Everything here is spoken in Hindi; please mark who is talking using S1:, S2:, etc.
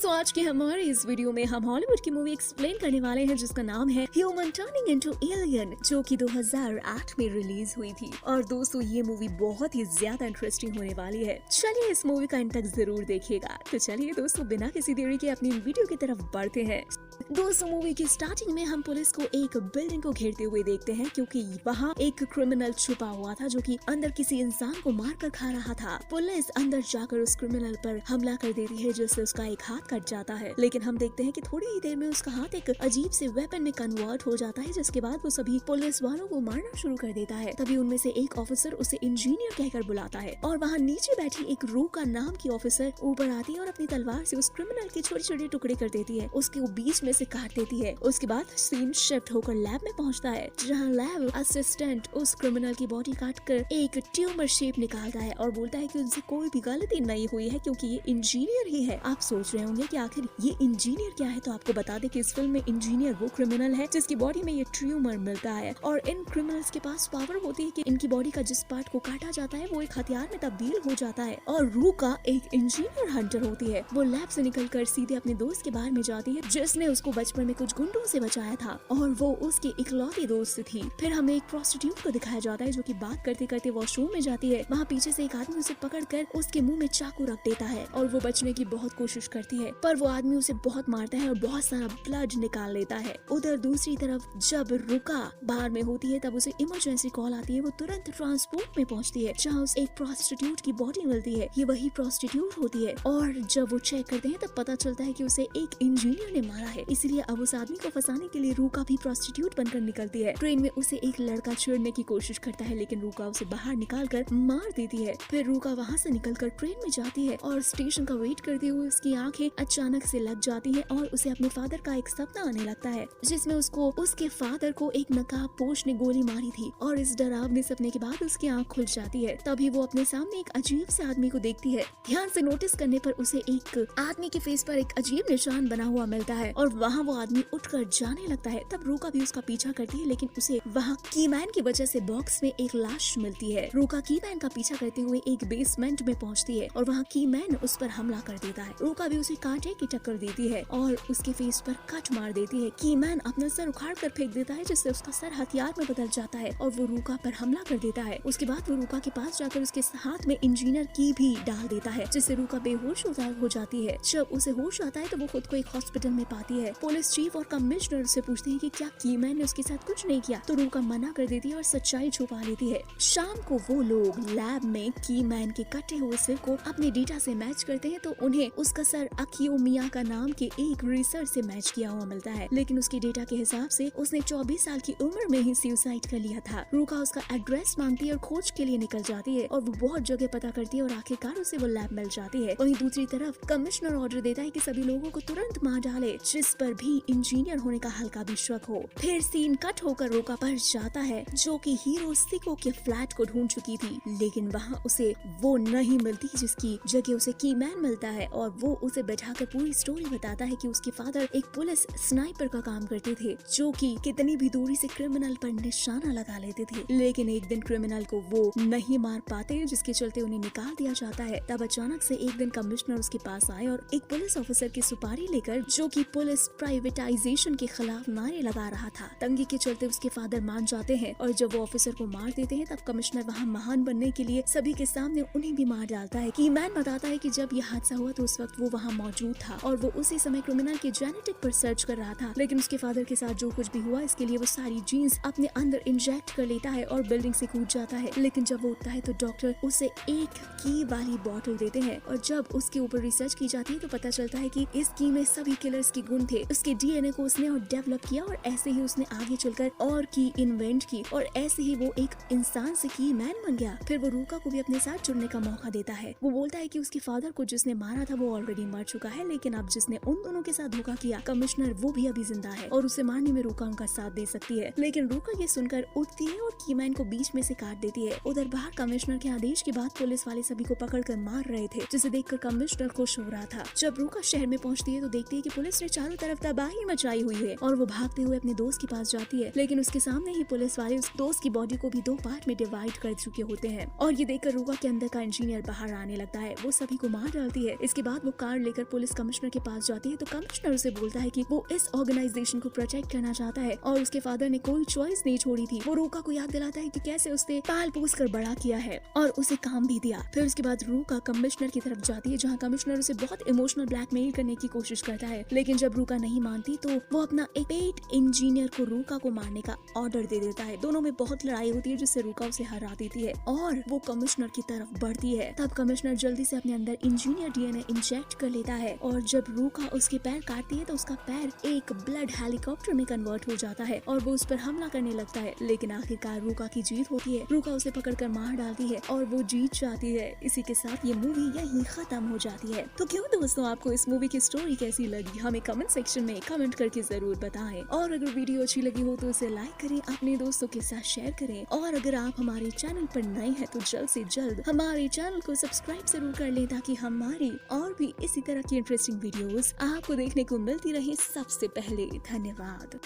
S1: दोस्तों आज के हमारे इस वीडियो में हम हॉलीवुड की मूवी एक्सप्लेन करने वाले हैं जिसका नाम है ह्यूमन टर्निंग इनटू एलियन, जो कि 2008 में रिलीज हुई थी। और दोस्तों ये मूवी बहुत ही ज्यादा इंटरेस्टिंग होने वाली है। चलिए इस मूवी का एंड तक जरूर देखिएगा। तो चलिए दोस्तों बिना किसी देरी के अपनी वीडियो की तरफ बढ़ते हैं। दोस्तों मूवी की स्टार्टिंग में हम पुलिस को एक बिल्डिंग को घेरते हुए देखते हैं, क्योंकि वहाँ एक क्रिमिनल छुपा हुआ था जो कि अंदर किसी इंसान को मार कर खा रहा था। पुलिस अंदर जाकर उस क्रिमिनल पर हमला कर देती है, जिससे उसका एक हाथ कट जाता है। लेकिन हम देखते हैं कि थोड़ी ही देर में उसका हाथ एक अजीब से वेपन में कन्वर्ट हो जाता है, जिसके बाद वो सभी पुलिस वालों को मारना शुरू कर देता है। तभी उनमें से एक ऑफिसर उसे इंजीनियर कहकर बुलाता है और वहाँ नीचे बैठी एक रूका नाम की ऑफिसर ऊपर आती है और अपनी तलवार से उस क्रिमिनल के छोटे छोटे टुकड़े कर देती है, उसके बीच में से काट देती है। उसके बाद सीन शिफ्ट होकर लैब में पहुंचता है, जहां लैब असिस्टेंट उस क्रिमिनल की बॉडी काट कर एक ट्यूमर शेप निकालता है और बोलता है कि उनसे कोई भी गलती नहीं हुई है, क्योंकि ये इंजीनियर ही है। आप सोच रहे होंगे कि आखिर ये इंजीनियर क्या है, तो आपको बता दें कि इस फिल्म में इंजीनियर वो क्रिमिनल है जिसकी बॉडी में ये ट्यूमर मिलता है। और इन क्रिमिनल्स के पास पावर होती है कि इनकी बॉडी का जिस पार्ट को काटा जाता है वो एक हथियार में तब्दील हो जाता है। और रूका एक इंजीनियर हंटर होती है। वो लैब से निकलकर सीधे अपने दोस्त के बारे में जाती है, जिसने उसको बचपन में कुछ गुंडों से बचाया था और वो उसकी इकलौती दोस्त थी। फिर हमें एक प्रोस्टिट्यूट को दिखाया जाता है जो कि बात करते करते वॉशरूम में जाती है। वहाँ पीछे से एक आदमी उसे पकड़कर उसके मुंह में चाकू रख देता है और वो बचने की बहुत कोशिश करती है, पर वो आदमी उसे बहुत मारता है और बहुत सारा ब्लड निकाल लेता है। उधर दूसरी तरफ जब रुका बाहर में होती है, तब उसे इमरजेंसी कॉल आती है। वो तुरंत ट्रांसपोर्ट में पहुंचती है, जहाँ उसे एक प्रोस्टिट्यूट की बॉडी मिलती है। ये वही प्रोस्टिट्यूट होती है और जब वो चेक करते हैं तब पता चलता है कि उसे एक इंजीनियर ने मारा है। इसलिए अब उस आदमी को फंसाने के लिए रूका भी प्रोस्टिट्यूट बनकर निकलती है। ट्रेन में उसे एक लड़का छेड़ने की कोशिश करता है, लेकिन रूका उसे बाहर निकालकर मार देती है। फिर रूका वहाँ से निकलकर ट्रेन में जाती है और स्टेशन का वेट करते हुए उसकी आंखें अचानक से लग जाती है और उसे अपने फादर का एक सपना आने लगता है, जिसमें उसको उसके फादर को एक नकाबपोश ने गोली मारी थी। और इस डरावने सपने के बाद उसकी आंख खुल जाती है। तभी वो अपने सामने एक अजीब से आदमी को देखती है। ध्यान से नोटिस करने पर उसे एक आदमी के फेस पर एक अजीब निशान बना हुआ मिलता है और वहाँ वो आदमी उठकर जाने लगता है। तब रूका भी उसका पीछा करती है, लेकिन उसे वहाँ कीमैन की वजह से बॉक्स में एक लाश मिलती है। रूका कीमैन का पीछा करते हुए एक बेसमेंट में पहुँचती है और वहाँ कीमैन उस पर हमला कर देता है। रूका भी उसे कांटे की टक्कर देती है और उसके फेस पर कट मार देती है। कीमैन अपना सर उखाड़ कर फेंक देता है, जिससे उसका सर हथियार में बदल जाता है और वो रूका पर हमला कर देता है। उसके बाद वो रूका के पास जाकर उसके हाथ में इंजीनियर की भी डाल देता है, जिससे रूका बेहोश हो जाती है। जब उसे होश आता है तो वो खुद को एक हॉस्पिटल में पाती है। पुलिस चीफ और कमिश्नर से पूछते हैं कि क्या कीमैन ने उसके साथ कुछ नहीं किया, तो रूका मना कर देती है और सच्चाई छुपा लेती है। शाम को वो लोग लैब में कीमैन के कटे हुए सिर को अपने डेटा से मैच करते हैं, तो उन्हें उसका सर अकियोमिया का नाम के एक रिसर्च से मैच किया हुआ मिलता है। लेकिन उसके डेटा के हिसाब से उसने 24 साल की उम्र में ही सुसाइड कर लिया था। रूका उसका एड्रेस मांगती है और खोज के लिए निकल जाती है और वो बहुत जगह पता करती है और आखिरकार उसे वो लैब मिल जाती है। वहीं दूसरी तरफ कमिश्नर ऑर्डर देता है कि सभी लोगों को तुरंत मार डाले जिस पर भी इंजीनियर होने का हल्का भी शक हो। फिर सीन कट होकर रूका पर जाता है, जो कि हीरो सिको के फ्लैट को ढूंढ चुकी थी, लेकिन वहाँ उसे वो नहीं मिलती जिसकी जगह उसे कीमैन मिलता है और वो उसे बैठाकर पूरी स्टोरी बताता है कि उसके फादर एक पुलिस स्नाइपर का काम करते थे, जो कि कितनी भी दूरी से क्रिमिनल पर निशाना लगा लेते थे। लेकिन एक दिन क्रिमिनल को वो नहीं मार पाते, जिसके चलते उन्हें निकाल दिया जाता है। तब अचानक से एक दिन कमिश्नर उसके पास आए और एक पुलिस ऑफिसर की सुपारी लेकर, जो कि पुलिस प्राइवेटाइजेशन के खिलाफ नारे लगा रहा था। तंगी के चलते उसके फादर मान जाते हैं और जब वो ऑफिसर को मार देते हैं, तब कमिश्नर वहाँ महान बनने के लिए सभी के सामने उन्हें भी मार डालता है। कीमैन बताता है कि जब यह हादसा हुआ तो उस वक्त वो वहाँ मौजूद था और वो उसी समय क्रिमिनल के जेनेटिक पर सर्च कर रहा था। लेकिन उसके फादर के साथ जो कुछ भी हुआ, इसके लिए वो सारी जीन्स अपने अंदर इंजेक्ट कर लेता है और बिल्डिंग से कूद जाता है। लेकिन जब वो उठता है तो डॉक्टर उसे एक की वाली बॉटल देते हैं और जब उसके ऊपर रिसर्च की जाती है तो पता चलता है कि इस की में सभी किलर्स के गुण थे। उसके डीएनए को उसने और डेवलप किया और ऐसे ही उसने आगे चलकर और की इन्वेंट की और ऐसे ही वो एक इंसान से की मैन बन गया। फिर वो रूका को भी अपने साथ जुड़ने का मौका देता है। वो बोलता है कि उसके फादर को जिसने मारा था वो ऑलरेडी मर चुका है, लेकिन अब जिसने उन दोनों के साथ धोखा किया, कमिश्नर, वो भी अभी जिंदा है और उसे मारने में रूका उनका साथ दे सकती है। लेकिन रूका ये सुनकर उठती है और कीमैन को बीच में से काट देती है। उधर बाहर कमिश्नर के आदेश के बाद पुलिस वाले सभी को पकड़कर मार रहे थे, जिसे देखकर कमिश्नर खुश हो रहा था। जब रूका शहर में पहुंचती है तो देखती है कि पुलिस ने चारों तरफ तबाही मचाई हुई है और वो भागते हुए अपने दोस्त के पास जाती है, लेकिन उसके सामने ही पुलिस वाले उस दोस्त की बॉडी को भी 2 पार्ट में डिवाइड कर चुके होते हैं और ये देखकर रूका के अंदर का इंजीनियर बाहर आने लगता है। वो सभी को मार डालती है। इसके बाद वो कार लेकर पुलिस कमिश्नर के पास जाती है तो कमिश्नर उसे बोलता है कि वो इस ऑर्गेनाइजेशन को प्रोटेक्ट करना चाहता है और उसके फादर ने कोई चॉइस नहीं छोड़ी थी। वो रूका को याद दिलाता है कि कैसे उसने पाल पोस कर बड़ा किया है और उसे काम भी दिया। फिर उसके बाद रूका कमिश्नर की तरफ जाती है जहाँ कमिश्नर उसे बहुत इमोशनल ब्लैकमेल करने की कोशिश करता है, लेकिन जब रूका नहीं मानती तो वो अपना एक पेट इंजीनियर को रूका को मारने का ऑर्डर दे देता है। दोनों में बहुत लड़ाई होती है जिससे रूका उसे हरा देती है और वो कमिश्नर की तरफ बढ़ती है। तब कमिश्नर जल्दी से अपने अंदर इंजीनियर डीएनए इंजेक्ट कर लेता है और जब रूका उसके पैर काटती है तो उसका पैर एक ब्लड हेलीकॉप्टर में कन्वर्ट हो जाता है और वो उस पर हमला करने लगता है, लेकिन आखिरकार रूका की जीत होती है। रूका उसे पकड़कर मार डालती है और वो जीत जाती है। इसी के साथ ये मूवी यहीं खत्म हो जाती है। तो क्यों दोस्तों, आपको इस मूवी की स्टोरी कैसी लगी हमें कमेंट सेक्शन में कमेंट करके जरूर बताएं और अगर वीडियो अच्छी लगी हो तो इसे लाइक करें, अपने दोस्तों के साथ शेयर करें और अगर आप हमारे चैनल पर नए हैं तो जल्द से जल्द हमारे चैनल को सब्सक्राइब जरूर कर लें ताकि हमारी और भी इसी तरह की इंटरेस्टिंग वीडियोस आपको देखने को मिलती रहे सबसे पहले। धन्यवाद।